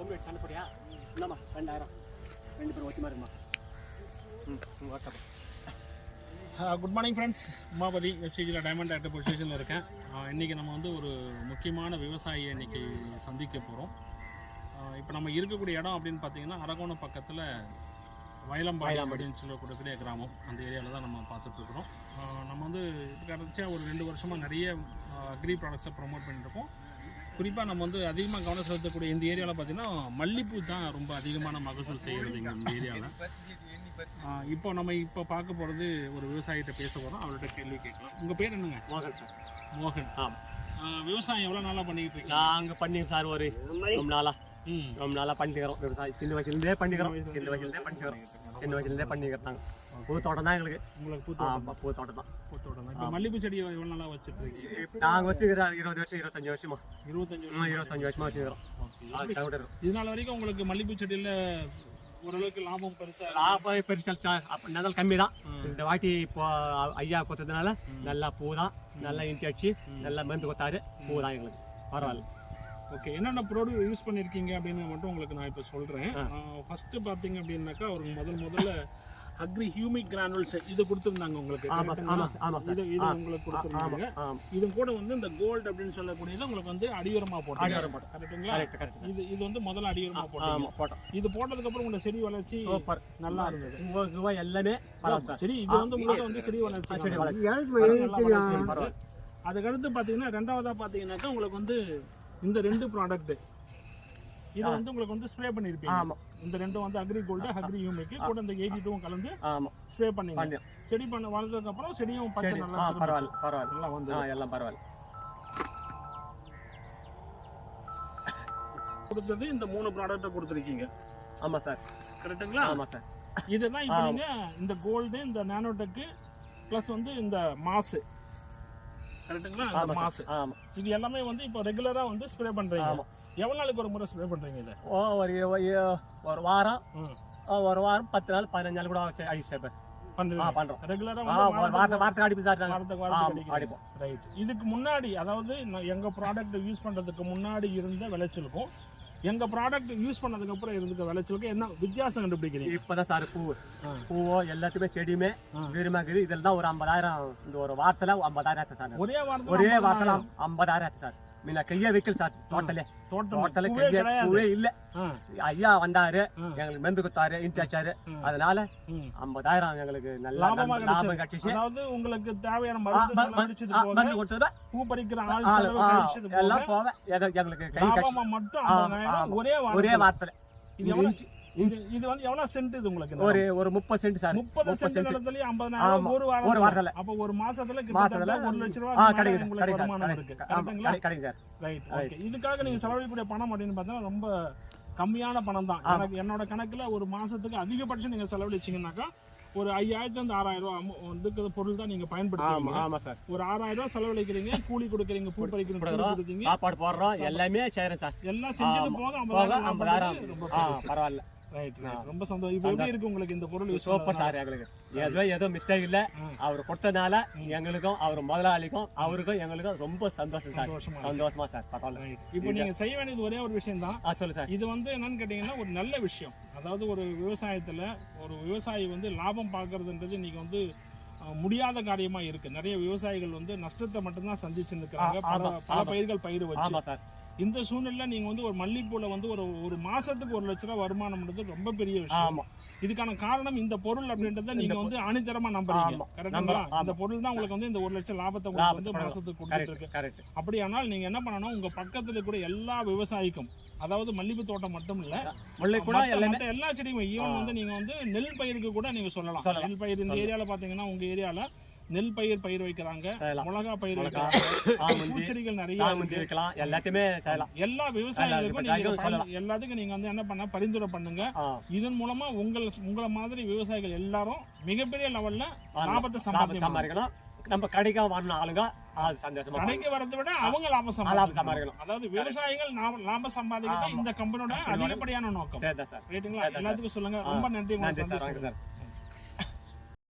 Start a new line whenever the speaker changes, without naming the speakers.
கம்பி சண்டை போடியா இல்லைம்மா 2000 2 பேரும் ஒத்தி மாதிரிம்மா okay.
Good morning friends, Umapathi வெஸ்டேஜில் டைமண்ட் ஆக்டர் பொசிஷனில் இருக்கேன். இன்றைக்கி நம்ம வந்து ஒரு முக்கியமான விவசாயியை இன்றைக்கி சந்திக்க போகிறோம். இப்போ நம்ம இருக்கக்கூடிய இடம் அப்படின்னு பார்த்தீங்கன்னா அரகோணம் பக்கத்தில் வயலம்பாளையம் அப்படின்னு சொல்லக்கூடிய கிராமம். அந்த ஏரியாவில் தான் நம்ம பார்த்துட்ருக்குறோம். நம்ம வந்து கடைசியாக ஒரு 2 வருஷமாக நிறைய அக்ரி ப்ராடக்ட்ஸை ப்ரொமோட் பண்ணிட்டுருக்கோம். குறிப்பாக நம்ம வந்து அதிகமாக கவனம் செலுத்தக்கூடிய இந்த ஏரியாவில் பார்த்திங்கன்னா மல்லிப்பூ தான் ரொம்ப அதிகமான மகசூல் செய்கிறது இங்கே இந்த ஏரியாவில். இப்போ நம்ம பார்க்க போகிறது ஒரு விவசாயிகிட்ட பேச போகிறோம். அவர்கிட்ட கேள்வி கேட்கலாம். உங்கள் பேர் என்னங்க?
மோகன் சார்.
மோகன். விவசாயம் எவ்வளோ நாளாக பண்ணிக்கிட்டு இருக்கீங்க?
நாங்கள் பண்ணிங்க சார் ஒரு ரொம்ப நாளாக பண்ணிக்கிறோம். விவசாயம் சின்ன வயசுலேருந்தே பண்ணிக்கிறோம். பூ தோட்டம் தான் எங்களுக்கு.
உங்களுக்கு
பூ தோட்டம் தான்.
இப்போ மல்லிப்பூ செடி எவ்வளோ நாளாக வச்சுருக்கீங்க?
நாங்கள் வச்சுக்கிறோம் 20 வருஷம் 25 வருஷமா
25
வருஷமா வச்சுக்கிறோம்.
இதனால வரைக்கும் உங்களுக்கு மல்லிப்பூ செடியில் ஓரளவுக்கு லாபம் பெருசாக?
லாபம் பெருசா அப்போ கம்மி தான். இந்த வாட்டி இப்போ ஐயா கொத்ததுனால நல்லா பூ தான், நல்லா இன்ச்சு அடிச்சு நல்லா மருந்து கொத்தாரு. பூ தான் எங்களுக்கு பரவாயில்ல.
ஓகே, என்னென்ன ப்ராடக்ட் யூஸ் பண்ணியிருக்கீங்க அப்படின்னு மட்டும் உங்களுக்கு நான் இப்போ சொல்கிறேன். ஃபஸ்ட்டு பார்த்தீங்க அப்படின்னாக்கா ஒரு முதல்ல அக்ரி ஹியூமிக் கிரானுல்ஸ் இது கொடுத்துருந்தாங்க உங்களுக்கு. இது உங்களுக்கு கொடுத்துருந்தாங்க. இது கூட வந்து இந்த கோல்டு அப்படின்னு சொல்லக்கூடியது உங்களுக்கு வந்து அடியுரமாக போட்டோம். கரெக்டுங்களா? இது வந்து முதல்ல அடியுரமாக போட்டோம். இது போட்டதுக்கப்புறம் உங்களோட செடி வளர்ச்சி நல்லா இருந்தது.
எல்லாமே
சரி, இது வந்து உங்களுக்கு வந்து செடி வளர்ச்சி. அதுக்கடுத்து பார்த்தீங்கன்னா ரெண்டாவதாக பார்த்தீங்கன்னாக்கா உங்களுக்கு வந்து இந்த 2 ப்ராடக்ட் இது வந்து உங்களுக்கு வந்து ஸ்ப்ரே பண்ணிருப்பீங்க. இந்த ரெண்டும் வந்து அக்ரி கோல்டு அக்ரி ஹியூமிக் கூட இந்த 82 கலந்து ஸ்ப்ரே பண்ணீங்க. செடி பண்ண வளர்ந்ததுக்கு அப்புறம் செடியும் பச்சை நல்லா
பரவாயில்ல வந்து எல்லாம் பரவாயில்ல.
கொடுத்தது இந்த 3 ப்ராடக்ட்டை கொடுத்துருக்கீங்க.
ஆமா சார்.
கரெக்ட்டுங்களா?
ஆமா சார்.
இதுதான் இப்போ நீங்க இந்த கோல்டு இந்த நானோடெக் பிளஸ் வந்து இந்த மாஸ் கரெக்ட்டுங்களா? இந்த மாஸ் இது எல்லாமே வந்து இப்போ ரெகுலரா வந்து ஸ்ப்ரே பண்றீங்க. எவ்வளவு நாளுக்கு ஒரு முறை ஸ்ப்ரே பண்றீங்க இதை?
ஒரு வாரம் 10 நாள் 15 நாள் கூட அடிச்சு பண்றோம்.
ரெகுலரா
வாரத்துக்கு அடிப்போம் சார். அடிப்போம்.
ரைட். இதுக்கு முன்னாடி அதாவது எங்க ப்ராடக்ட் யூஸ் பண்றதுக்கு முன்னாடி இருந்த விளைச்சலுக்கும் எங்க ப்ராடக்ட் யூஸ் பண்ணதுக்கு அப்புறம் இருந்துக்க விளைச்சலுக்கும் என்ன வித்தியாசம் கண்டுபிடிக்கிறீங்க?
இப்பதான் சார் பூவோ எல்லாத்துக்குமே செடியுமே வீரமாக்குது. இதில் தான் ஒரு 50,000 இந்த ஒரு வாரத்துல 50,000 சார். ஒரே வாரத்துல 50,000 சார். முன்ன கையா வைக்கல சார். தோட்டத்துல பூவே இல்ல. ஐயா வந்தாரு, எங்களுக்கு மருந்து கொடுத்தாரு, இன்சாரு. அதனால 50,000 எங்களுக்கு நல்ல லாபம் கிடைச்சிச்சு.
அதாவது உங்களுக்கு தேவையான மருந்து
கொடுத்தது
பூ பறிக்கிற
எல்லாம் போக எங்களுக்கு கை
மட்டும்
ஒரே வாரத்துல.
இது வந்து எவ்வளவு சென்ட் இது உங்களுக்கு?
ஒரு 30 சென்ட் சார்.
30 சென்ட் இடத்துல 50,000 ஒரு வாரத்துல. அப்ப ஒரு மாசத்துல கிட்டத்தட்ட 1 லட்சம் ரூபாய் கிடைக்கும் வருமானம் இருக்கு. கரெக்ட்டுங்களா?
கிடைக்கும் சார்.
ரைட். ஓகே. இதுக்காக நீங்க செலவழிக்கக்கூடிய பணம் அப்படின்னு பார்த்தா ரொம்ப கம்மியான பணம் தான். எனக்கு என்னோட கணக்குல ஒரு மாசத்துக்கு அதிகபட்சம் நீங்க செலவழிச்சீங்கன்னாக்கா ஒரு 5,000 இருந்து 6,000 ரூபாய் வந்து பொருள் தான் நீங்க பயன்படுத்துறீங்க.
ஆமா சார்.
ஒரு 6,000 ரூபாய் செலவழிக்கிறீங்க, கூலி கொடுக்குறீங்க, பூ பறிக்கிறீங்க,
சாப்பாடு போடுறோம், எல்லாமே செய்யறேன் சார்.
எல்லாம் செஞ்சது போக
50,000 பரவாயில்ல.
ரைட். ரொம்ப சந்தோஷம். இப்போ எப்படி இருக்கு உங்களுக்கு இந்த பொருள்?
Super sir. எங்களுக்கு ஏதோ மிஸ்டேக் இல்ல. அவர் கொடுத்தனால எங்களுக்கும் அவர் முதலாளிக்கும் அவருக்கும் எங்களுக்கும் ரொம்ப சந்தோஷம் சார். சந்தோஷமா சார். பரவாயில்ல.
இப்போ நீங்க செய்ய வேண்டியது ஒரே ஒரு விஷயம் தான்.
சொல்லு சார்.
இது வந்து என்னன்னு கேட்டீங்கன்னா ஒரு நல்ல விஷயம். அதாவது ஒரு விவசாயத்துல ஒரு விவசாயி வந்து லாபம் பார்க்கறதுன்றது இன்னைக்கு வந்து முடியாத காரியமா இருக்கு. நிறைய விவசாயிகள் வந்து நஷ்டத்தை மட்டும்தான் சந்திச்சு நிற்கிறாங்க. பல பயிர்கள் பயிர் வச்சு. இந்த சூழ்நிலை நீங்க வந்து ஒரு மல்லிப்பூல வந்து ஒரு மாசத்துக்கு 1 லட்சம் ரூபாய் வருமானம்ன்றது ரொம்ப பெரிய விஷயம். இதுக்கான காரணம் இந்த பொருள் அப்படின்றத நீங்க வந்து அணிதரமா நம்புறீங்க. கரெக்ட்டுங்களா? இந்த பொருள் தான் உங்களுக்கு வந்து இந்த 1 லட்சம் லாபத்தை உங்களுக்கு வந்து மாசத்துக்கு கொடுத்துட்டு இருக்கு. அப்படியானால் நீங்க என்ன பண்ணணும், உங்க பக்கத்துல கூட எல்லா விவசாயிக்கும், அதாவது மல்லிப்பூ தோட்டம் மட்டும் இல்ல, எல்லா செடியும் ஈவன் வந்து நீங்க வந்து நெல் பயிருக்கு கூட நீங்க சொல்லலாம். நெல் பயிர் இந்த ஏரியால பாத்தீங்கன்னா உங்க ஏரியால நெல் பயிர் வைக்கிறாங்க, மிளகா பயிர் வைக்கிறாங்க, பூச்செடிகள் நிறைய
வைக்கலாம். எல்லாத்தையுமே
எல்லா விவசாயிகளுக்கும் எல்லாத்துக்கும் நீங்க வந்து என்ன பண்ண பரிந்துரை பண்ணுங்க. இதன் மூலமா உங்களை மாதிரி விவசாயிகள் எல்லாரும் மிகப்பெரிய லெவல்ல லாபத்தை சம்பாதிக்கலாம்.
நம்ம கடைக்கு வரணும் ஆளுங்க
கடைக்கு வரதை விட அவங்க லாபம் சம்பாதிக்கணும். அதாவது விவசாயிகள் லாபம் சம்பாதிக்கிறது இந்த கம்பெனியோட அதிகப்படியான நோக்கம். ரைட்டுங்களா? எல்லாத்துக்கும் சொல்லுங்க. ரொம்ப நன்றி சார்.